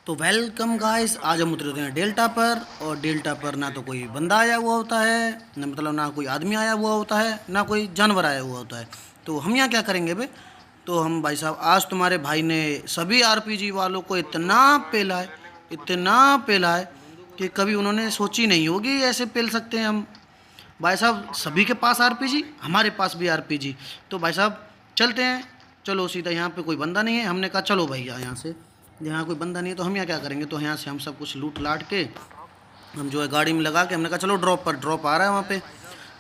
तो welcome guys, आज हम उतरे हैं डेल्टा पर। और डेल्टा पर ना तो कोई बंदा आया हुआ होता है, ना मतलब ना कोई आदमी आया हुआ होता है, ना कोई जानवर आया हुआ होता है। तो हम यहाँ क्या करेंगे बे? तो हम भाई साहब आज तुम्हारे भाई ने सभी आरपीजी वालों को इतना पेला है कि कभी उन्होंने सोची नहीं होगी ऐसे पेल सकते हैं हम। भाई साहब सभी के पास आरपीजी, हमारे पास भी आरपीजी। तो भाई साहब चलते हैं, चलो सीधा। यहाँ पे कोई बंदा नहीं है, हमने कहा चलो भैया यहाँ से। यहाँ कोई बंदा नहीं है तो हम यहाँ क्या करेंगे, तो यहाँ से हम सब कुछ लूट लाट के हम जो है गाड़ी में लगा के हमने कहा चलो ड्रॉप आ रहा है वहाँ पे।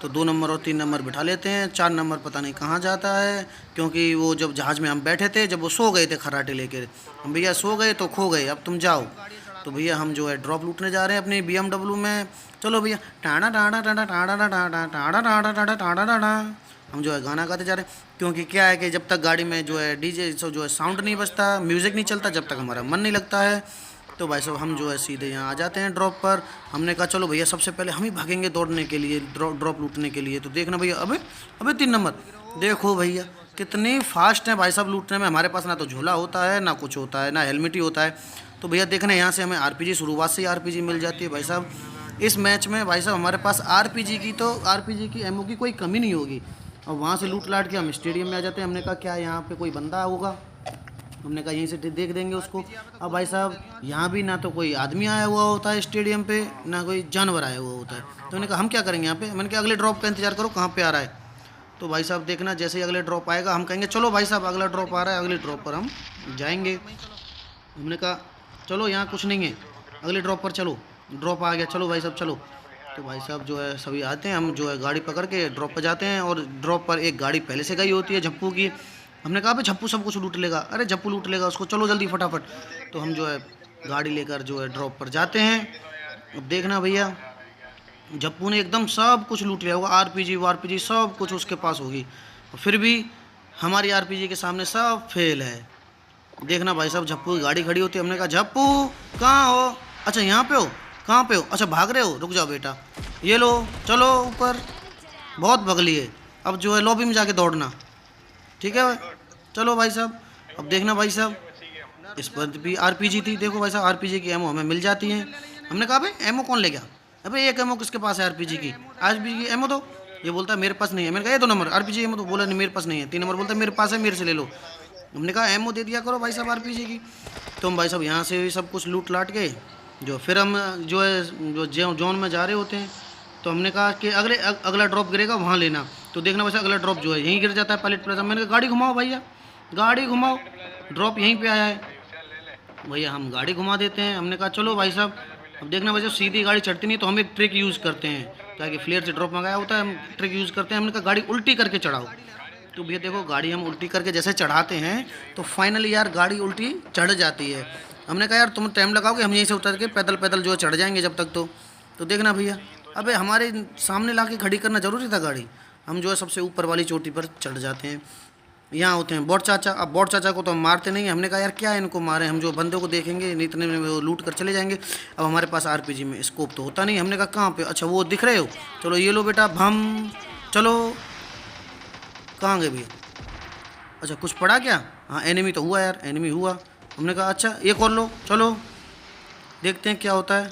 तो 2 नंबर और 3 नंबर बिठा लेते हैं। 4 नंबर पता नहीं कहाँ जाता है, क्योंकि वो जब जहाज़ में हम बैठे थे, जब वो सो गए थे खराटे लेकर, हम भैया सो गए तो खो गए, अब तुम जाओ। तो भैया हम जो है ड्रॉप लूटने जा रहे हैं अपनी BMW में। चलो भैया, ta-da ta-da ta-da ta-da ta-da ta-da ta-da ta-da ta-da ta-da. हम जो है गाना गाते जा रहे हैं, क्योंकि क्या है कि जब तक गाड़ी में जो है डीजे जो है साउंड नहीं बजता, म्यूज़िक नहीं चलता, जब तक हमारा मन नहीं लगता है। तो भाई साहब हम जो है सीधे यहाँ आ जाते हैं ड्रॉप पर। हमने कहा चलो भैया सबसे पहले हम ही भागेंगे दौड़ने के लिए, ड्रॉप लूटने के लिए। तो देखना भैया, अबे अबे 3 नंबर देखो भैया कितनी फास्ट हैं भाई साहब लूटने में। हमारे पास ना तो झोला होता है, ना कुछ होता है, ना हेलमेट ही होता है। तो भैया देखना यहाँ से हमें आरपीजी शुरुआत से ही आरपीजी मिल जाती है भाई साहब। इस मैच में भाई साहब हमारे पास आरपीजी की एमओ की कोई कमी नहीं होगी। और वहाँ से लूट लाट के हम स्टेडियम में आ जाते हैं। हमने कहा क्या यहाँ पे कोई बंदा होगा, हमने कहा यहीं से देख देंगे उसको। अब भाई साहब यहाँ भी ना तो कोई आदमी आया हुआ होता है स्टेडियम पे, ना कोई जानवर आया हुआ होता है। तो मैंने कहा हम क्या करेंगे यहाँ पे, मैंने कहा अगले ड्रॉप का इंतजार करो कहाँ पे आ रहा है। तो भाई साहब देखना जैसे ही अगले ड्रॉप आएगा हम कहेंगे चलो भाई साहब अगला ड्रॉप आ रहा है, अगले ड्रॉप पर हम जाएंगे। हमने कहा चलो यहाँ कुछ नहीं है, अगले ड्रॉप पर चलो, ड्रॉप आ गया, चलो भाई साहब चलो। तो भाई साहब जो है सभी आते हैं, हम जो है गाड़ी पकड़ के ड्रॉप पर जाते हैं। और ड्रॉप पर एक गाड़ी पहले से गई होती है झप्पू की। हमने कहा भाई झप्पू सब कुछ लूट लेगा, अरे झप्पू लूट लेगा उसको, चलो जल्दी फटाफट। तो हम जो है गाड़ी लेकर जो है ड्रॉप पर जाते हैं। अब देखना भैया झप्पू ने एकदम सब कुछ लूट लिया होगा, आरपीजी सब कुछ उसके पास होगी, फिर भी हमारी आरपीजी के सामने सब फेल है। देखना भाई साहब झप्पू की गाड़ी खड़ी होती है। हमने कहा झप्पू कहाँ हो, अच्छा यहाँ पे हो, कहाँ पे हो, अच्छा भाग रहे हो, रुक जाओ बेटा, ये लो चलो ऊपर, बहुत भगली है, अब जो है लॉबी में जाके दौड़ना, ठीक है चलो भाई साहब। अब देखना भाई साहब इस पर भी आरपीजी थी, देखो भाई साहब आरपीजी की एमओ हमें मिल जाती है। हमने कहा भाई एमओ कौन ले गया, अबे एक एमओ किसके पास है आरपीजी की, आरपीजी की एमओ दो। ये बोलता है मेरे पास नहीं है। मैंने कहा ये 2 नंबर आरपीजी एमओ, तो बोला नहीं मेरे पास नहीं है। 3 नंबर बोलता है मेरे पास है, मेरे से ले लो। हमने कहा एमओ दे दिया करो भाई साहब आरपीजी की। तो हम भाई साहब यहाँ से भी सब कुछ लूट लाट के जो फिर हम जो है जो जोन में जा रहे होते हैं। तो हमने कहा कि अगला ड्रॉप गिरेगा वहाँ लेना। तो देखना वैसे अगला ड्रॉप जो है यहीं गिर जाता है पायलट प्लाजा। मैंने कहा गाड़ी घुमाओ भैया, गाड़ी घुमाओ, ड्रॉप यहीं पे आया है। भैया हम गाड़ी घुमा देते हैं। हमने कहा चलो भाई साहब, अब देखना वैसे सीधी गाड़ी चढ़ती नहीं, तो हम एक ट्रिक यूज़ करते हैं, क्या कि फ्लेयर से ड्रॉप मंगाया होता है, हम ट्रिक यूज़ करते हैं। हमने कहा गाड़ी उल्टी करके चढ़ाओ। तो भैया देखो गाड़ी हम उल्टी करके जैसे चढ़ाते हैं तो फाइनली यार गाड़ी उल्टी चढ़ जाती है। हमने कहा यार तुम टाइम लगाओगे, हम यहीं से उतर के पैदल पैदल जो है चढ़ जाएंगे जब तक। तो देखना भैया, अबे हमारे सामने ला के खड़ी करना जरूरी था गाड़ी। हम जो है सबसे ऊपर वाली चोटी पर चढ़ जाते हैं। यहाँ होते हैं बॉट चाचा। अब बॉट चाचा को तो हम मारते नहीं हैं। हमने कहा यार क्या इनको मारे, हम जो बंदे को देखेंगे इतने में वो लूट कर चले जाएंगे। अब हमारे पास आरपीजी में स्कोप तो होता नहीं। हमने कहा कहाँ पे, अच्छा वो दिख रहे हो, चलो ये लो बेटा भम, चलो कहाँ गए भैया, अच्छा कुछ पड़ा क्या, हाँ एनिमी तो हुआ यार, एनिमी हुआ। हमने कहा अच्छा एक और लो, चलो देखते हैं क्या होता है।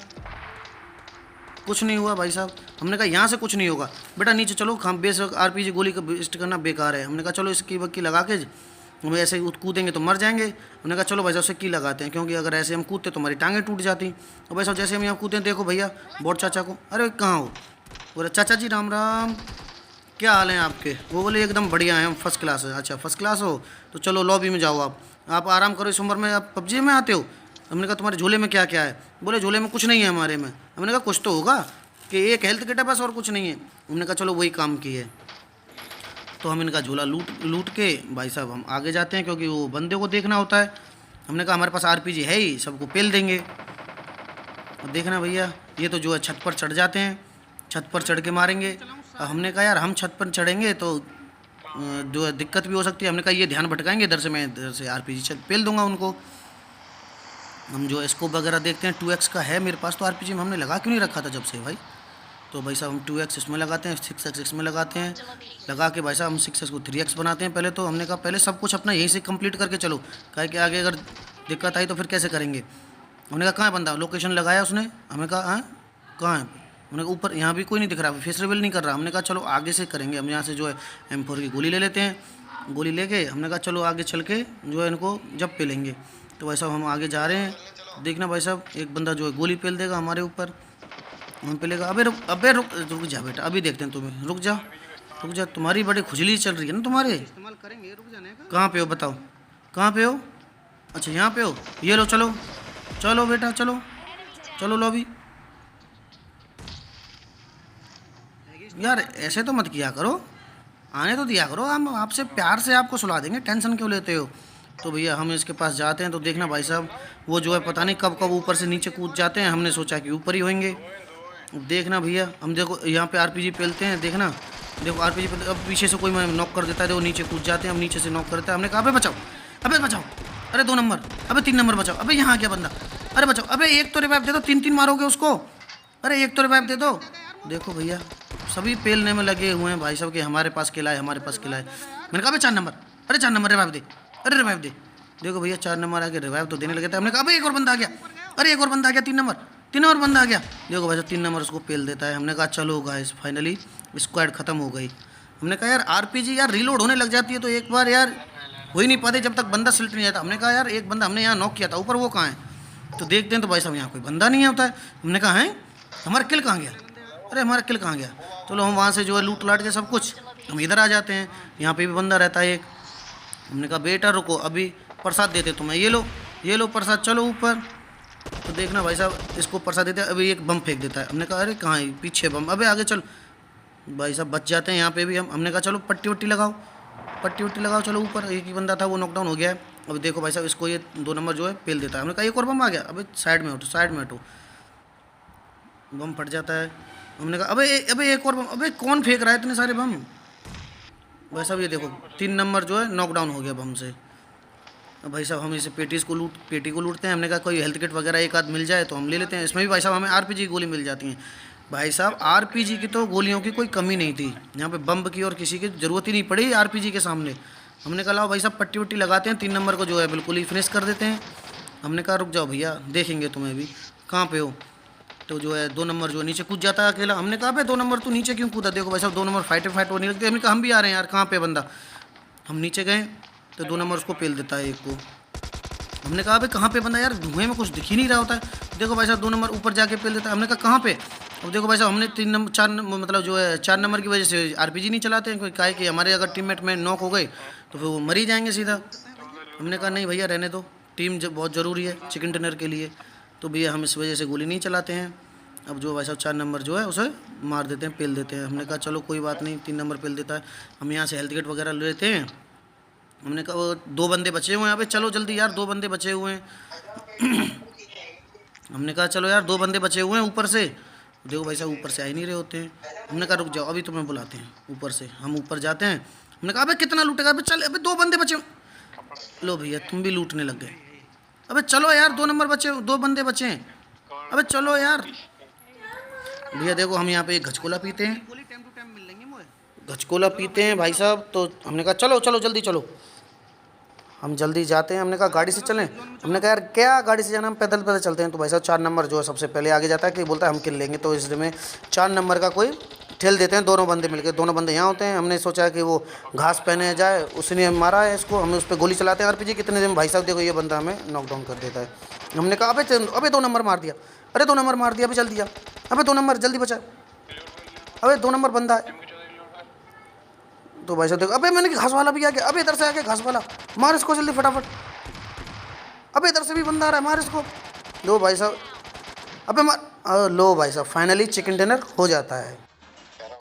कुछ नहीं हुआ भाई साहब। हमने कहा यहाँ से कुछ नहीं होगा बेटा, नीचे चलो, हम बेस आरपीजी गोली का वेस्ट करना बेकार है। हमने कहा चलो इसकी वक्की लगा के हम ऐसे ही कूदेंगे तो मर जाएंगे। हमने कहा चलो भाई साहब सिक्की लगाते हैं, क्योंकि अगर ऐसे हम कूदते तो हमारी टांगें टूट जाती। और भाई साहब जैसे हम यहाँ कूदते देखो भैया बॉट चाचा को, अरे कहाँ हो, बोले चाचा जी राम राम, क्या हाल है आपके। वो बोले एकदम बढ़िया है, हम फर्स्ट क्लास है। अच्छा फर्स्ट क्लास हो तो चलो लॉबी में जाओ, आप आराम करो, इस उम्र में आप पबजी में आते हो। हमने कहा तुम्हारे झोले में क्या क्या है, बोले झोले में कुछ नहीं है हमारे में। हमने कहा कुछ तो होगा, कि एक हेल्थ किट है बस और कुछ नहीं है। हमने कहा चलो वही काम की है। तो हम इनका झोला लूट के भाई साहब हम आगे जाते हैं, क्योंकि वो बंदे को देखना होता है। हमने कहा हमारे पास आरपीजी है ही, सबको पेल देंगे। अब देखना भैया ये तो जो है छत पर चढ़ जाते हैं, छत पर चढ़ के मारेंगे। हमने कहा यार हम छत पर चढ़ेंगे तो जो है दिक्कत भी हो सकती है। हमने कहा ये ध्यान भटकाएंगे इधर से, मैं इधर से आरपीजी पेल दूंगा उनको। हम जो स्कोप वगैरह देखते हैं, 2x का है मेरे पास, तो आरपीजी में हमने लगा क्यों नहीं रखा था जब से भाई। तो भाई साहब हम 2x इसमें लगाते हैं, 6x इसमें लगाते हैं, लगा के भाई साहब हम 6x को 3x बनाते हैं पहले। तो हमने कहा पहले सब कुछ अपना यहीं से कंप्लीट करके चलो, क्या कि आगे अगर दिक्कत आई तो फिर कैसे करेंगे। हमने कहा कहाँ है बंदा, लोकेशन लगाया उसने, हमें कहा हाँ कहाँ है, हमने कहा ऊपर, यहाँ भी कोई नहीं दिख रहा, फेस रिवील नहीं कर रहा। हमने कहा चलो आगे से करेंगे, हम यहाँ से जो है M4 की गोली ले लेते हैं, गोली लेके हमने कहा चलो आगे चल के जो है इनको जब पे लेंगे। तो भाई साहब हम आगे जा रहे हैं, देखना भाई साहब एक बंदा जो है गोली पेल देगा हमारे ऊपर, हम पेलेगा। अबे रुक जा बेटा, अभी देखते हैं तुम्हें, रुक जा, तुम्हारी बड़ी खुजली चल रही है ना तुम्हारे, इस्तेमाल करेंगे, रुक जाने का। कहाँ पे हो बताओ, कहाँ पे हो? अच्छा यहाँ पे हो, ये लो, चलो बेटा, चलो लॉबी। यार ऐसे तो मत किया करो, आने तो दिया करो, हम आपसे प्यार से आपको सुला देंगे, टेंशन क्यों लेते हो? तो भैया हम इसके पास जाते हैं, तो देखना भाई साहब वो जो है पता नहीं कब ऊपर से नीचे कूद जाते हैं, हमने सोचा कि ऊपर ही होंगे। देखना भैया हम देखो यहाँ पे RPG पेलते हैं, देखना देखो RPG पेलते, अब पीछे से कोई मैं नॉक कर देता है, देखो नीचे कूद जाते हैं, हम नीचे से नॉक करते हैं। हमने कहा अबे बचाओ, अरे 2 नंबर, अबे 3 नंबर बचाओ, अबे यहाँ क्या बंदा, अरे बचाओ, अबे एक तो रिवाइव दे दो, 3 मारोगे उसको, अरे एक तो रिवाइव दे दो। देखो भैया सभी पेलने में लगे हुए हैं भाई साहब कि हमारे पास किला है। मैंने कहा अबे 4 नंबर, अरे 4 नंबर रिवाइव दे, अरे रिवाइव दे। देखो भैया 4 नंबर आके रिवाइव तो देने लगे थे। हमने कहा अबे एक और बंदा आ गया, अरे एक और बंदा आ गया, 3 नंबर बंदा आ गया। देखो भाई साहब 3 नंबर उसको पेल देता है। हमने कहा चलो गाइस फाइनली स्क्वाड खत्म हो गई। हमने कहा यार RPG यार रीलोड होने लग जाती है तो एक बार यार हो ही नहीं पाते जब तक बंदा सिलेक्ट नहीं जाता। हमने कहा यार एक बंदा हमने यहाँ नॉक किया था ऊपर, वो कहाँ है? तो देखते हैं तो भाई साहब यहाँ कोई बंदा नहीं होता है। हमने कहा है हमारा किल कहाँ गया, अरे हमारा किल कहाँ गया? चलो हम वहाँ से जो है लूट लाट के सब कुछ हम इधर आ जाते हैं, यहाँ पे भी बंदा रहता है एक। हमने कहा बेटा रुको अभी प्रसाद देते तुम्हें, ये लो प्रसाद, चलो ऊपर। तो देखना भाई साहब इसको प्रसाद देते हैं, अभी एक बम फेंक देता है। हमने कहा अरे कहाँ है? पीछे बम, अबे आगे चल। भाई साहब बच जाते हैं यहाँ पे भी हम। हमने कहा चलो पट्टी वट्टी लगाओ, चलो ऊपर। एक ही बंदा था वो नॉकडाउन हो गया है। अब देखो भाई साहब इसको ये 2 नंबर जो है पेल देता है। हमने कहा एक और बम आ गया, अबे साइड में हटो, बम फट जाता है। हमने कहा अबे एक और बम, अबे कौन फेंक रहा है इतने सारे बम? भाई साहब ये देखो 3 नंबर जो है नॉकडाउन हो गया बम से। अब भाई साहब हम इसे पेटी को लूटते हैं। हमने कहा कोई हेल्थ किट वगैरह एक आध मिल जाए तो हम ले लेते हैं। इसमें भी भाई साहब हमें RPG की गोली मिल जाती हैं। भाई साहब RPG की तो गोलियों की कोई कमी नहीं थी, यहाँ पे बम की और किसी की ज़रूरत ही नहीं पड़ी RPG के सामने। हमने कहा लाओ भाई साहब पट्टी वट्टी लगाते हैं, 3 नंबर को जो है बिल्कुल ही फिनिश कर देते हैं। हमने कहा रुक जाओ भैया देखेंगे तुम्हें भी, कहाँ पे हो? तो जो है 2 नंबर जो है नीचे कूद जाता है अकेला। हमने कहा भाई 2 नंबर तू नीचे क्यों कूदा? देखो भाई साहब 2 नंबर फाइट होने लगती है। हमने कहा हम भी आ रहे हैं यार, कहाँ पे बंदा? हम नीचे गए तो 2 नंबर उसको पेल देता है एक को। हमने कहा भाई कहाँ पे बंदा यार, धुएं में कुछ दिख ही नहीं रहा होता है। देखो भाई साहब 2 नंबर ऊपर जाके पेल देता है। हमने कहा कहाँ पे? अब देखो भाई साहब हमने 4 नंबर मतलब जो है 4 नंबर की वजह से RPG नहीं चलाते हैं, कोई कहा कि हमारे अगर टीममेट में नॉक हो गए तो फिर वो मर ही जाएंगे सीधा। हमने कहा नहीं भैया रहने दो, टीम बहुत ज़रूरी है चिकन डिनर के लिए, तो भैया हम इस वजह से गोली नहीं चलाते हैं। अब जो भाई साहब 4 नंबर जो है उसे मार देते हैं, पेल देते हैं। हमने कहा चलो कोई बात नहीं, 3 नंबर पेल देता है। हम यहाँ से हेल्थ किट वगैरह ले लेते हैं। हमने कहा वो 2 बंदे बचे हुए हैं, यहाँ पे चलो जल्दी यार 2 बंदे बचे हुए हैं। हमने कहा चलो यार 2 बंदे बचे हुए हैं ऊपर से। देखो भाई साहब ऊपर से आ ही नहीं रहे होते हैं। हमने कहा रुक जाओ अभी तुम्हें बुलाते हैं ऊपर से। हम ऊपर जाते हैं। हमने कहा अबे कितना लूटेगा, अबे चल, अबे 2 बंदे बचे। लो भैया तुम भी लूटने लग गए। अबे चलो यार 2 नंबर बचे, 2 बंदे बचे हैं, अबे चलो यार। भैया देखो हम यहाँ पे एक गचकोला पीते हैं, गचकोला पीते हैं भाई साहब। तो हमने कहा चलो चलो जल्दी चलो, हम जल्दी जाते हैं। हमने कहा गाड़ी से चलें? हमने कहा यार क्या गाड़ी से जाना, हम पैदल पैदल चलते हैं। तो भाई साहब 4 नंबर जो है सबसे पहले आगे जाता है कि बोलता है हम किल लेंगे। तो इसमें 4 नंबर का कोई ठेल देते हैं, दोनों बंदे मिलकर। दोनों बंदे यहाँ होते हैं। हमने सोचा कि वो घास पहने जाए, उसने मारा है इसको, हमें उस पर गोली चलाते हैं RPG कितने दिन। भाई साहब देखो ये बंदा हमें नॉकडाउन कर देता है। हमने कहा अबे 2 नंबर मार दिया, अरे 2 नंबर मार दिया, अभी जल्दी जा, अबे 2 नंबर जल्दी बचा, अबे 2 नंबर बंदा है। तो भाई साहब देखो अबे मैंने घास वाला भी आ गया, अबे इधर से आ गया घास वाला, मार इसको जल्दी फटाफट, अबे इधर से भी बंदा आ रहा है, मार इसको। लो भाई साहब अबे मार, लो भाई साहब फाइनली चिकन डिनर हो जाता है।